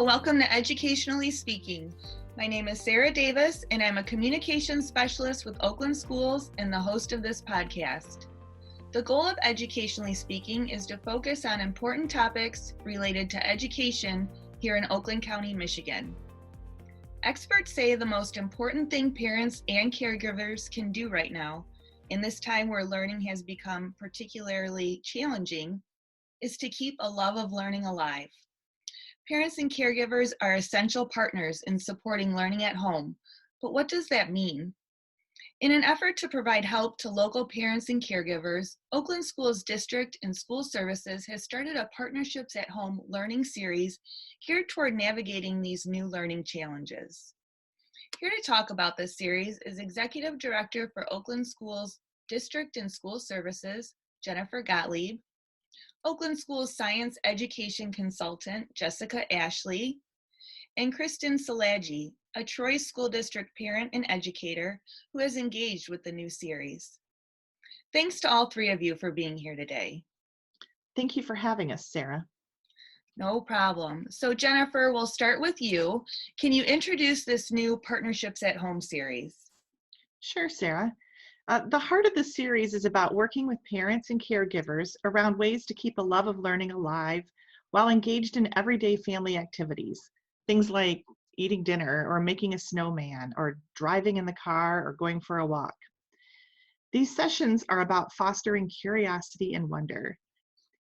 Hello, welcome to Educationally Speaking. My name is Sarah Davis, and I'm a communications specialist with Oakland Schools and the host of this podcast. The goal of Educationally Speaking is to focus on important topics related to education here in Oakland County, Michigan. Experts say the most important thing parents and caregivers can do right now, in this time where learning has become particularly challenging, is to keep a love of learning alive. Parents and caregivers are essential partners in supporting learning at home, but what does that mean? In an effort to provide help to local parents and caregivers, Oakland Schools District and School Services has started a Partnerships at Home learning series geared toward navigating these new learning challenges. Here to talk about this series is Executive Director for Oakland Schools District and School Services, Jennifer Gottlieb, Oakland Schools Science Education Consultant, Jessica Ashley, and Christin Silagy, a Troy School District parent and educator who has engaged with the new series. Thanks to all three of you for being here today. Thank you for having us, Sarah. No problem. So Jennifer, we'll start with you. Can you introduce this new Partnerships at Home series? Sure, Sarah. The heart of the series is about working with parents and caregivers around ways to keep a love of learning alive while engaged in everyday family activities. Things like eating dinner or making a snowman or driving in the car or going for a walk. These sessions are about fostering curiosity and wonder.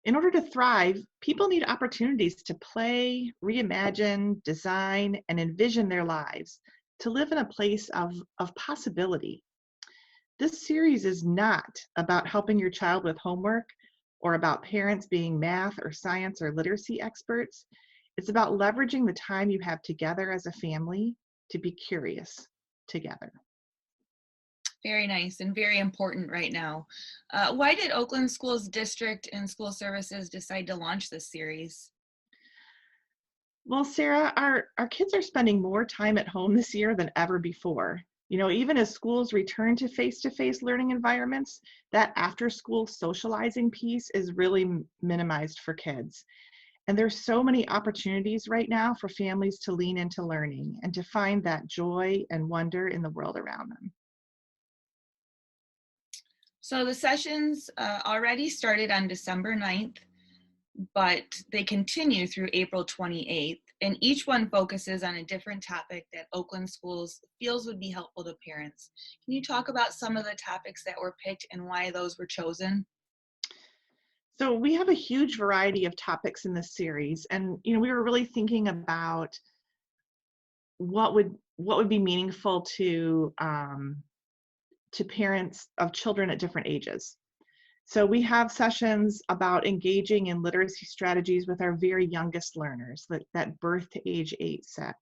In order to thrive, people need opportunities to play, reimagine, design, and envision their lives, to live in a place of possibility. This series is not about helping your child with homework or about parents being math or science or literacy experts. It's about leveraging the time you have together as a family to be curious together. Very nice and very important right now. Why did Oakland Schools District and School Services decide to launch this series? Well, Sarah, our kids are spending more time at home this year than ever before. You know, even as schools return to face-to-face learning environments, that after-school socializing piece is really minimized for kids. And there's so many opportunities right now for families to lean into learning and to find that joy and wonder in the world around them. So the sessions already started on December 9th, but they continue through April 28th, and each one focuses on a different topic that Oakland Schools feels would be helpful to parents. Can you talk about some of the topics that were picked and why those were chosen? So we have a huge variety of topics in this series, and we were really thinking about what would be meaningful to parents of children at different ages. So we have sessions about engaging in literacy strategies with our very youngest learners, that birth to age 8 set.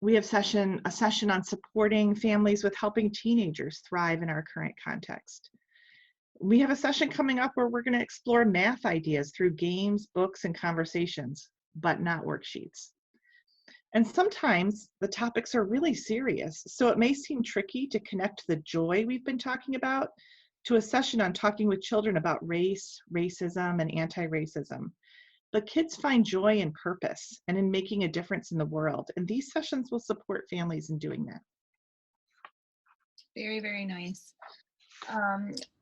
We have a session on supporting families with helping teenagers thrive in our current context. We have a session coming up where we're going to explore math ideas through games, books, and conversations, but not worksheets. And sometimes the topics are really serious, so it may seem tricky to connect the joy we've been talking about to a session on talking with children about race, racism, and anti-racism. But kids find joy and purpose and in making a difference in the world, and these sessions will support families in doing that. Very, very nice.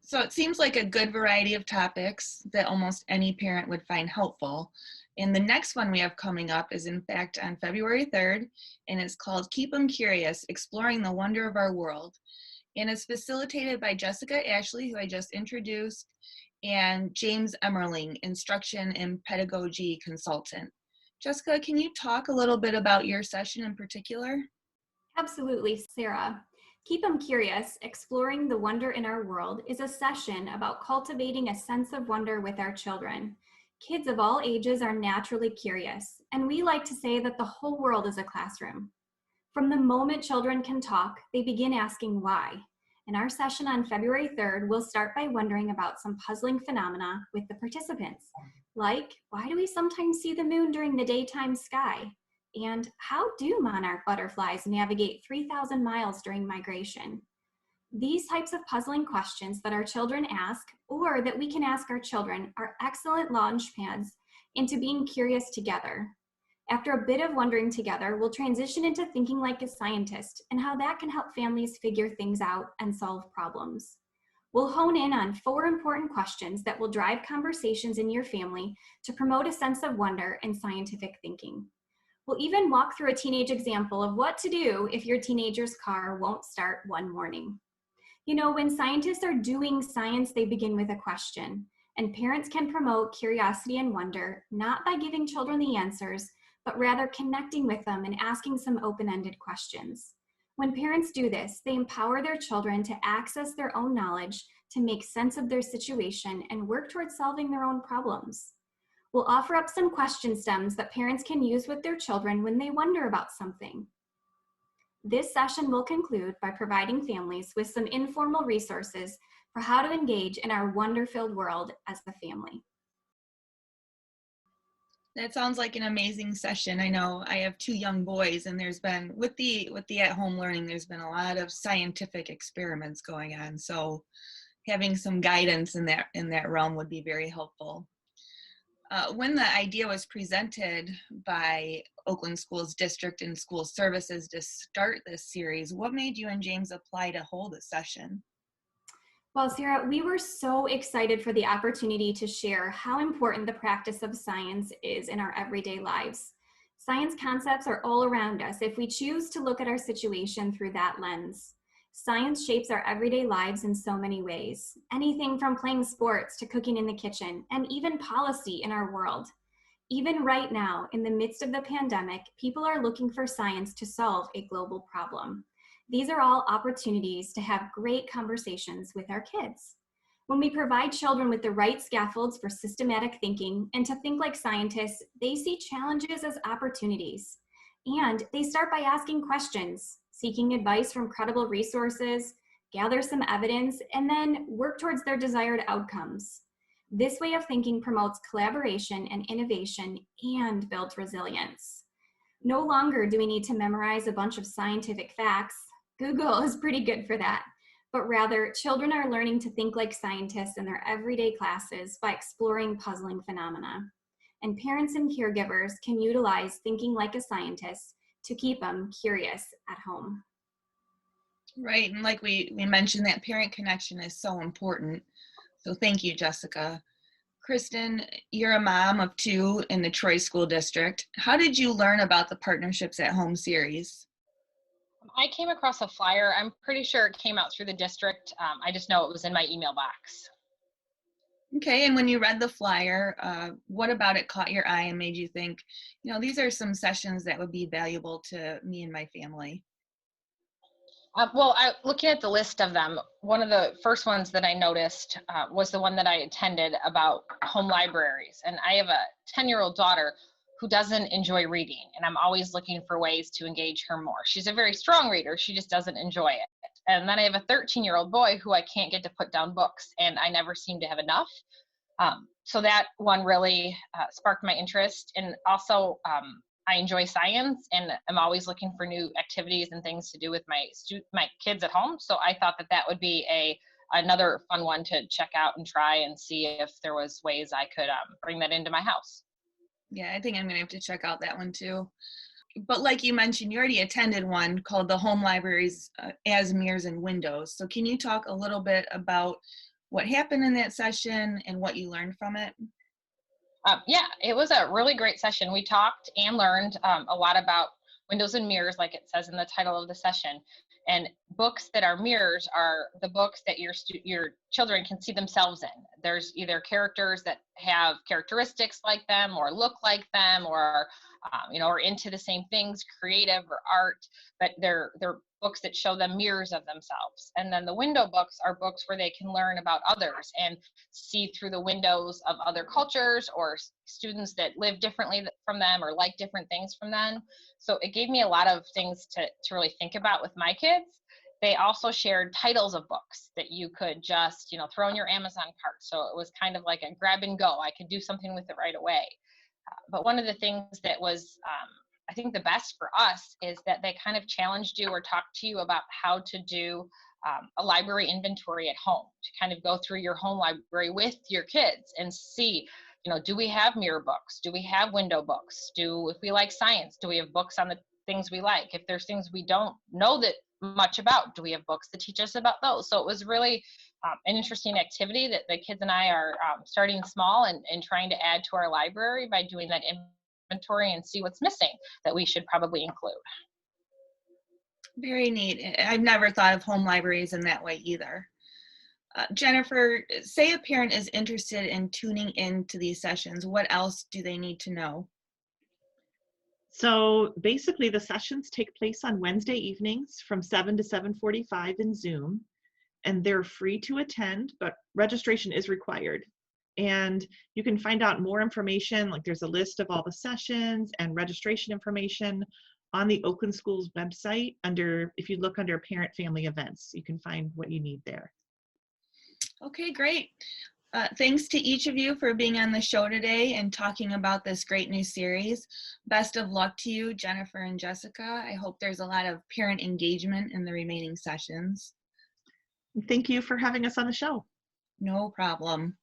So it seems like a good variety of topics that almost any parent would find helpful. And the next one we have coming up is in fact on February 3rd, and it's called Keep 'em Curious, Exploring the Wonder of Our World. And it's facilitated by Jessica Ashley, who I just introduced, and James Emmerling, Instruction and Pedagogy Consultant. Jessica, can you talk a little bit about your session in particular? Absolutely, Sarah. Keep 'em Curious, Exploring the Wonder in Our World is a session about cultivating a sense of wonder with our children. Kids of all ages are naturally curious, and we like to say that the whole world is a classroom. From the moment children can talk, they begin asking why. In our session on February 3rd, we'll start by wondering about some puzzling phenomena with the participants, like why do we sometimes see the moon during the daytime sky? And how do monarch butterflies navigate 3,000 miles during migration? These types of puzzling questions that our children ask, or that we can ask our children, are excellent launch pads into being curious together. After a bit of wondering together, we'll transition into thinking like a scientist and how that can help families figure things out and solve problems. We'll hone in on 4 important questions that will drive conversations in your family to promote a sense of wonder and scientific thinking. We'll even walk through a teenage example of what to do if your teenager's car won't start one morning. You know, when scientists are doing science, they begin with a question, and parents can promote curiosity and wonder, not by giving children the answers, but rather connecting with them and asking some open-ended questions. When parents do this, they empower their children to access their own knowledge, to make sense of their situation, and work towards solving their own problems. We'll offer up some question stems that parents can use with their children when they wonder about something. This session will conclude by providing families with some informal resources for how to engage in our wonder-filled world as a family. That sounds like an amazing session. I know I have 2 young boys, and there's been, with the at-home learning, there's been a lot of scientific experiments going on. So having some guidance in that realm would be very helpful. When the idea was presented by Oakland Schools District and School Services to start this series, what made you and James apply to hold a session? Well, Sarah, we were so excited for the opportunity to share how important the practice of science is in our everyday lives. Science concepts are all around us if we choose to look at our situation through that lens. Science shapes our everyday lives in so many ways, anything from playing sports to cooking in the kitchen, and even policy in our world. Even right now, in the midst of the pandemic, people are looking for science to solve a global problem. These are all opportunities to have great conversations with our kids. When we provide children with the right scaffolds for systematic thinking and to think like scientists, they see challenges as opportunities. And they start by asking questions, seeking advice from credible resources, gather some evidence, and then work towards their desired outcomes. This way of thinking promotes collaboration and innovation and builds resilience. No longer do we need to memorize a bunch of scientific facts. Google is pretty good for that. But rather, children are learning to think like scientists in their everyday classes by exploring puzzling phenomena. And parents and caregivers can utilize thinking like a scientist to keep them curious at home. Right, and like we mentioned, that parent connection is so important. So thank you, Jessica. Christin, you're a mom of 2 in the Troy School District. How did you learn about the Partnerships at Home series? I came across a flyer. I'm pretty sure it came out through the district. I just know it was in my email box. Okay, and when you read the flyer, what about it caught your eye and made you think, you know, these are some sessions that would be valuable to me and my family? Looking at the list of them, one of the first ones that I noticed was the one that I attended about home libraries. And I have a 10-year-old daughter who doesn't enjoy reading, and I'm always looking for ways to engage her more. She's a very strong reader, she just doesn't enjoy it. And then I have a 13-year-old boy who I can't get to put down books, and I never seem to have enough. So that one really sparked my interest. And also, I enjoy science, and I'm always looking for new activities and things to do with my kids at home. So I thought that would be another fun one to check out and try and see if there was ways I could bring that into my house. Yeah, I think I'm gonna have to check out that one too. But like you mentioned, you already attended one called the Home Libraries as Mirrors and Windows. So can you talk a little bit about what happened in that session and what you learned from it? Yeah, it was a really great session. We talked and learned a lot about windows and mirrors, like it says in the title of the session. And books that are mirrors are the books that your children can see themselves in. There's either characters that have characteristics like them, or look like them, or are into the same things, creative or art. But they're books that show them mirrors of themselves. And then the window books are books where they can learn about others and see through the windows of other cultures or students that live differently from them or like different things from them. So it gave me a lot of things to really think about with my kids. They also shared titles of books that you could just, throw in your Amazon cart. So it was kind of like a grab and go. I could do something with it right away. But one of the things that was, I think the best for us is that they kind of challenged you or talked to you about how to do a library inventory at home, to kind of go through your home library with your kids and see, do we have mirror books? Do we have window books? If we like science, do we have books on the things we like? If there's things we don't know that much about, do we have books that teach us about those? So it was really an interesting activity that the kids and I are starting small and trying to add to our library by doing that inventory and see what's missing that we should probably include. Very neat. I've never thought of home libraries in that way either. Jennifer, say a parent is interested in tuning into these sessions. What else do they need to know? So basically the sessions take place on Wednesday evenings from 7 to 7:45 in Zoom, and they're free to attend, but registration is required. And you can find out more information, like there's a list of all the sessions and registration information on the Oakland Schools website if you look under Parent Family Events, you can find what you need there. Okay, great. Thanks to each of you for being on the show today and talking about this great new series. Best of luck to you, Jennifer and Jessica. I hope there's a lot of parent engagement in the remaining sessions. Thank you for having us on the show. No problem.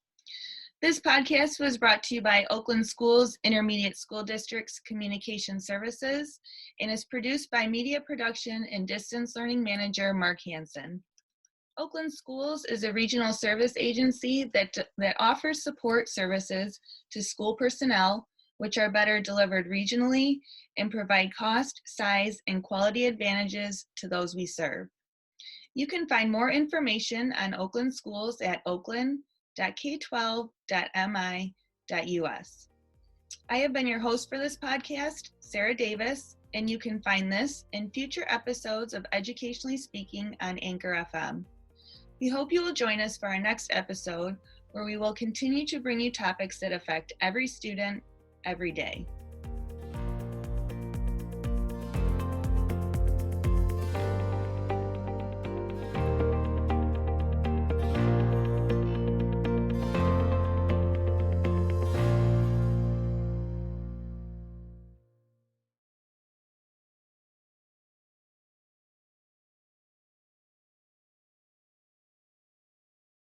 This podcast was brought to you by Oakland Schools Intermediate School District's Communication Services and is produced by Media Production and Distance Learning Manager Mark Hansen. Oakland Schools is a regional service agency that offers support services to school personnel, which are better delivered regionally and provide cost, size, and quality advantages to those we serve. You can find more information on Oakland Schools at oakland.k12.mi.us. I have been your host for this podcast, Sarah Davis, and you can find this and future episodes of Educationally Speaking on Anchor FM. We hope you will join us for our next episode, where we will continue to bring you topics that affect every student, every day.